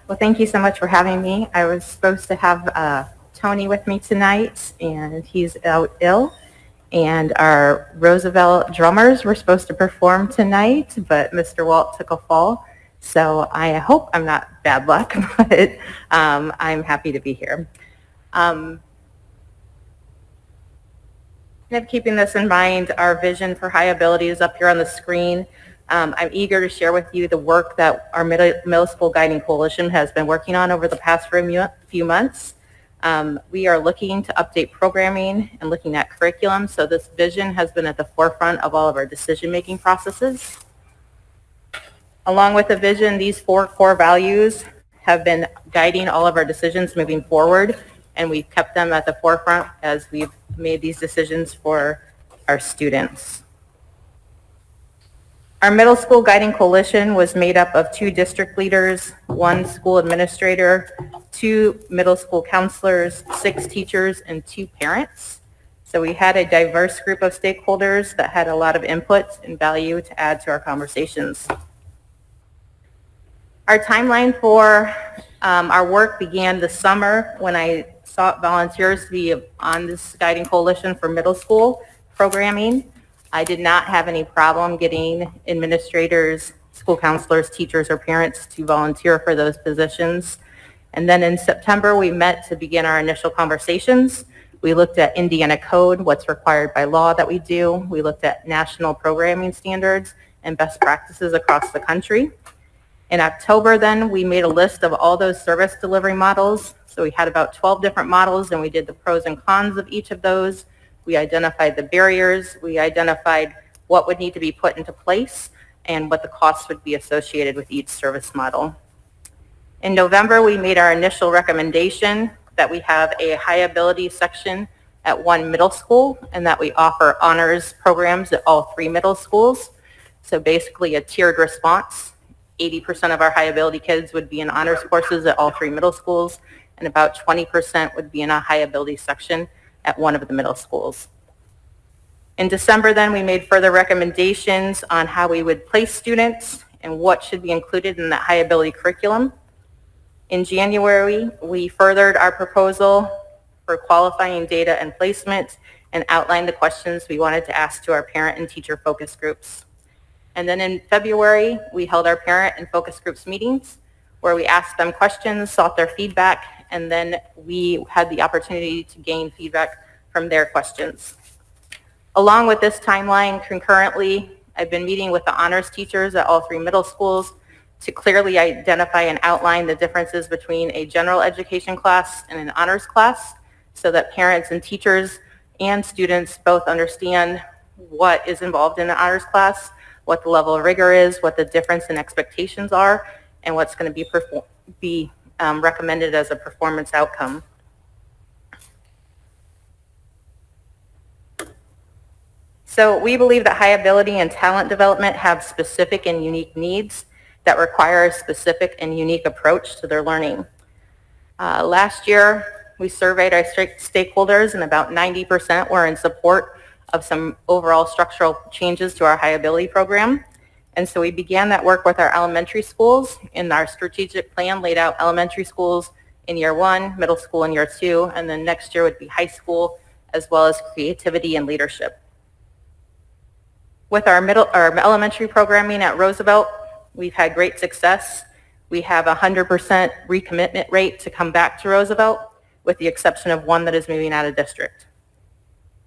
Well, thank you so much for having me. I was supposed to have Tony with me tonight, and he's out ill. And our Roosevelt drummers were supposed to perform tonight, but Mr. Walt took a fall. So I hope I'm not bad luck, but I'm happy to be here. Um, Kind of keeping this in mind, our vision for high ability is up here on the screen. I'm eager to share with you the work that our middle school guiding coalition has been working on over the past few months. We are looking to update programming and looking at curriculum, so this vision has been at the forefront of all of our decision-making processes. Along with the vision, these 4 core values have been guiding all of our decisions moving forward, and we've kept them at the forefront as we've made these decisions for our students. Our middle school guiding coalition was made up of 2 district leaders, 1 school administrator, 2 middle school counselors, 6 teachers, and 2 parents. So we had a diverse group of stakeholders that had a lot of input and value to add to our conversations. Our timeline for our work began this summer when I sought volunteers to be on this guiding coalition for middle school programming. I did not have any problem getting administrators, school counselors, teachers, or parents to volunteer for those positions. And then in September, we met to begin our initial conversations. We looked at Indiana code, what's required by law that we do. We looked at national programming standards and best practices across the country. In October, then, we made a list of all those service delivery models. So we had about 12 different models, and we did the pros and cons of each of those. We identified the barriers. We identified what would need to be put into place and what the costs would be associated with each service model. In November, we made our initial recommendation that we have a high ability section at 1 middle school and that we offer honors programs at all 3 middle schools. So basically a tiered response. 80% of our high ability kids would be in honors courses at all 3 middle schools, and about 20% would be in a high ability section at one of the middle schools. In December, then, we made further recommendations on how we would place students and what should be included in that high ability curriculum. In January, we furthered our proposal for qualifying data and placement and outlined the questions we wanted to ask to our parent and teacher focus groups. And then in February, we held our parent and focus groups meetings where we asked them questions, sought their feedback, and then we had the opportunity to gain feedback from their questions. Along with this timeline, concurrently, I've been meeting with the honors teachers at all 3 middle schools to clearly identify and outline the differences between a general education class and an honors class so that parents and teachers and students both understand what is involved in an honors class, what the level of rigor is, what the difference in expectations are, and what's going to be recommended as a performance outcome. So we believe that high ability and talent development have specific and unique needs that require a specific and unique approach to their learning. Last year, we surveyed our stakeholders, and about 90% were in support of some overall structural changes to our high ability program. And so we began that work with our elementary schools. In our strategic plan laid out elementary schools in year 1, middle school in year 2, and then next year would be high school, as well as creativity and leadership. With our elementary programming at Roosevelt, we've had great success. We have a 100% recommitment rate to come back to Roosevelt, with the exception of 1 that is moving out of district.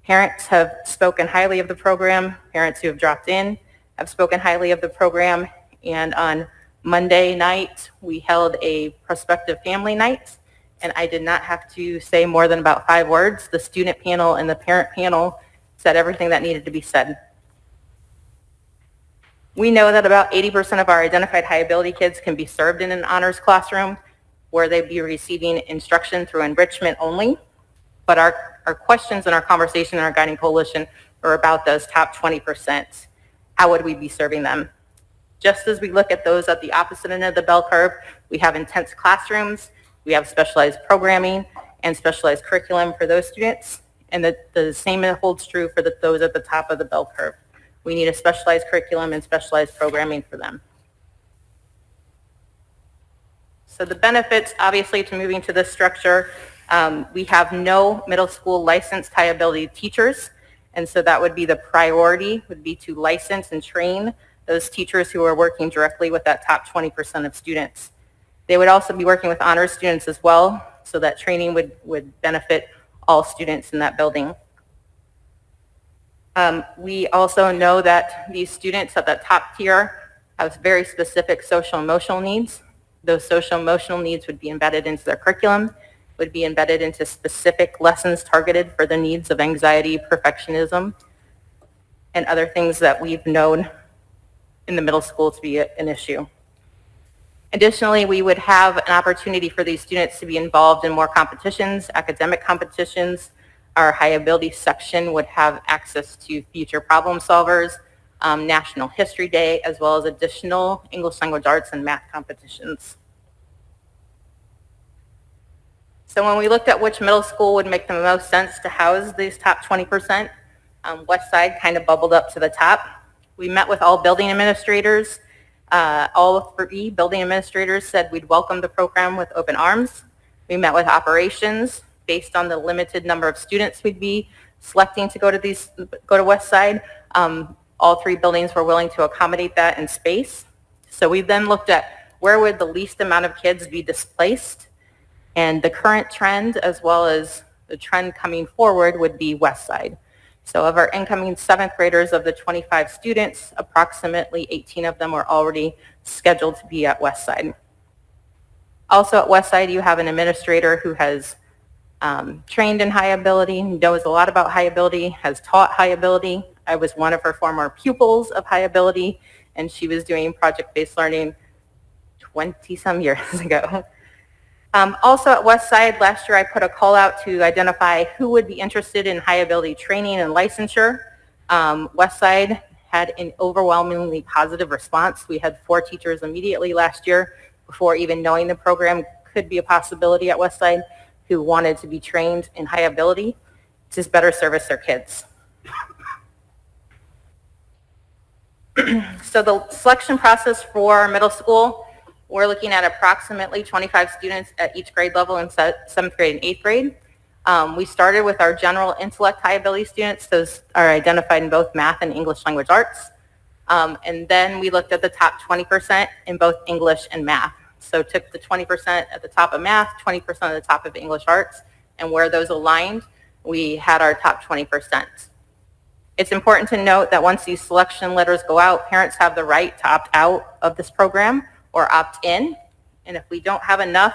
Parents have spoken highly of the program. Parents who have dropped in have spoken highly of the program. And on Monday night, we held a prospective family night, and I did not have to say more than about 5 words. The student panel and the parent panel said everything that needed to be said. We know that about 80% of our identified high ability kids can be served in an honors classroom where they'd be receiving instruction through enrichment only. But our questions and our conversation in our guiding coalition are about those top 20%. How would we be serving them? Just as we look at those at the opposite end of the bell curve, we have intense classrooms, we have specialized programming and specialized curriculum for those students, and the same holds true for those at the top of the bell curve. We need a specialized curriculum and specialized programming for them. So the benefits, obviously, to moving to this structure, we have no middle school licensed high ability teachers. And so that would be the priority, would be to license and train those teachers who are working directly with that top 20% of students. They would also be working with honors students as well, so that training would benefit all students in that building. We also know that these students at the top tier have very specific social emotional needs. Those social emotional needs would be embedded into their curriculum, would be embedded into specific lessons targeted for the needs of anxiety, perfectionism, and other things that we've known in the middle school to be an issue. Additionally, we would have an opportunity for these students to be involved in more competitions, academic competitions. Our high ability section would have access to future problem solvers, National History Day, as well as additional English language arts and math competitions. So when we looked at which middle school would make the most sense to house these top 20%, West Side kind of bubbled up to the top. We met with all building administrators. All 3 building administrators said we'd welcome the program with open arms. We met with operations based on the limited number of students we'd be selecting to go to West Side. All 3 buildings were willing to accommodate that in space. So we then looked at where would the least amount of kids be displaced, and the current trend as well as the trend coming forward would be West Side. So of our incoming 7th graders, of the 25 students, approximately 18 of them were already scheduled to be at West Side. Also at West Side, you have an administrator who has trained in high ability, knows a lot about high ability, has taught high ability. I was one of her former pupils of high ability, and she was doing project-based learning 20-some years ago. Also at West Side, last year I put a call out to identify who would be interested in high ability training and licensure. West Side had an overwhelmingly positive response. We had 4 teachers immediately last year, before even knowing the program could be a possibility at West Side, who wanted to be trained in high ability to better service their kids. So the selection process for middle school, we're looking at approximately 25 students at each grade level in 7th grade and 8th grade. We started with our general intellect high ability students. Those are identified in both math and English language arts. And then we looked at the top 20% in both English and math. So took the 20% at the top of math, 20% at the top of English arts, and where those aligned, we had our top 20%. It's important to note that once these selection letters go out, parents have the right to opt out of this program or opt in. And if we don't have enough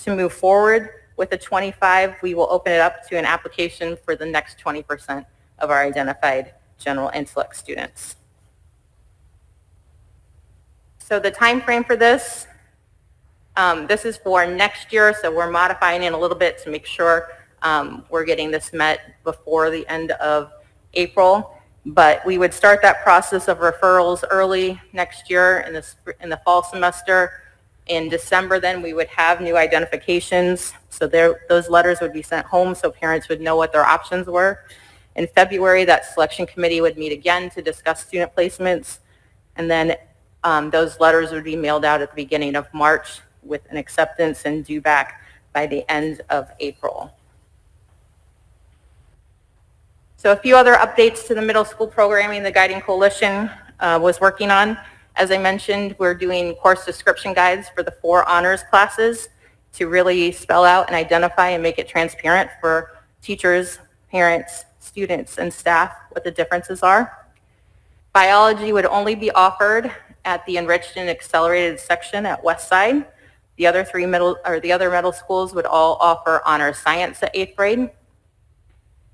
to move forward with the 25, we will open it up to an application for the next 20% of our identified general intellect students. So the time frame for this is for next year, so we're modifying it a little bit to make sure we're getting this met before the end of April. But we would start that process of referrals early next year in the fall semester. In December, then we would have new identifications. So those letters would be sent home so parents would know what their options were. In February, that selection committee would meet again to discuss student placements. And then those letters would be mailed out at the beginning of March with an acceptance and due back by the end of April. So a few other updates to the middle school programming the Guiding Coalition was working on. As I mentioned, we're doing course description guides for the 4 honors classes to really spell out and identify and make it transparent for teachers, parents, students, and staff what the differences are. Biology would only be offered at the enriched and accelerated section at West Side. The other middle schools would all offer honors science at 8th grade.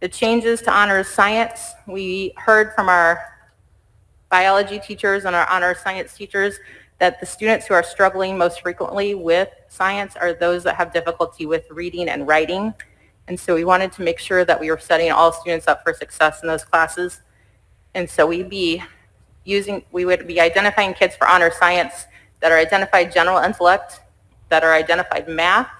The changes to honors science, we heard from our biology teachers and our honors science teachers that the students who are struggling most frequently with science are those that have difficulty with reading and writing. And so we wanted to make sure that we were setting all students up for success in those classes. And so we would be identifying kids for honors science that are identified general intellect, that are identified math,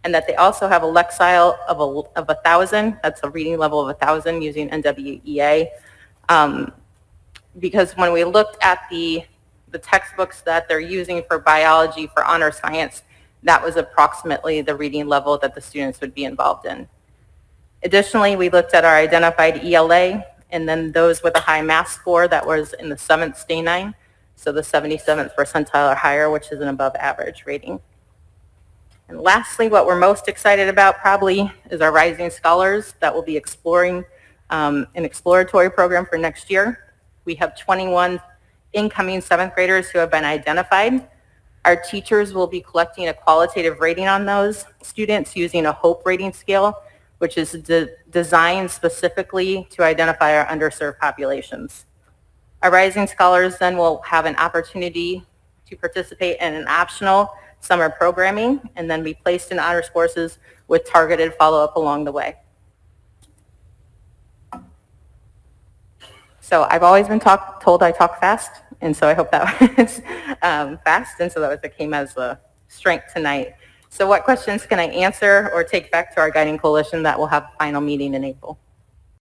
and that they also have a Lexile of 1,000. That's a reading level of 1,000 using NWEA. Because when we looked at the textbooks that they're using for biology, for honor science, That was approximately the reading level that the students would be involved in. Additionally, we looked at our identified ELA and then those with a high math score that was in the 7th STAY-9, so the 77th percentile or higher, which is an above average rating. And lastly, what we're most excited about probably is our Rising Scholars that will be exploring an exploratory program for next year. We have 21 incoming 7th graders who have been identified. Our teachers will be collecting a qualitative rating on those students using a HOPE rating scale, which is designed specifically to identify our underserved populations. Our Rising Scholars then will have an opportunity to participate in an optional summer programming and then be placed in honors courses with targeted follow-up along the way. So I've always been told I talk fast, and so I hope that was fast, and so that came as a strength tonight. So what questions can I answer or take back to our Guiding Coalition that will have a final meeting in April?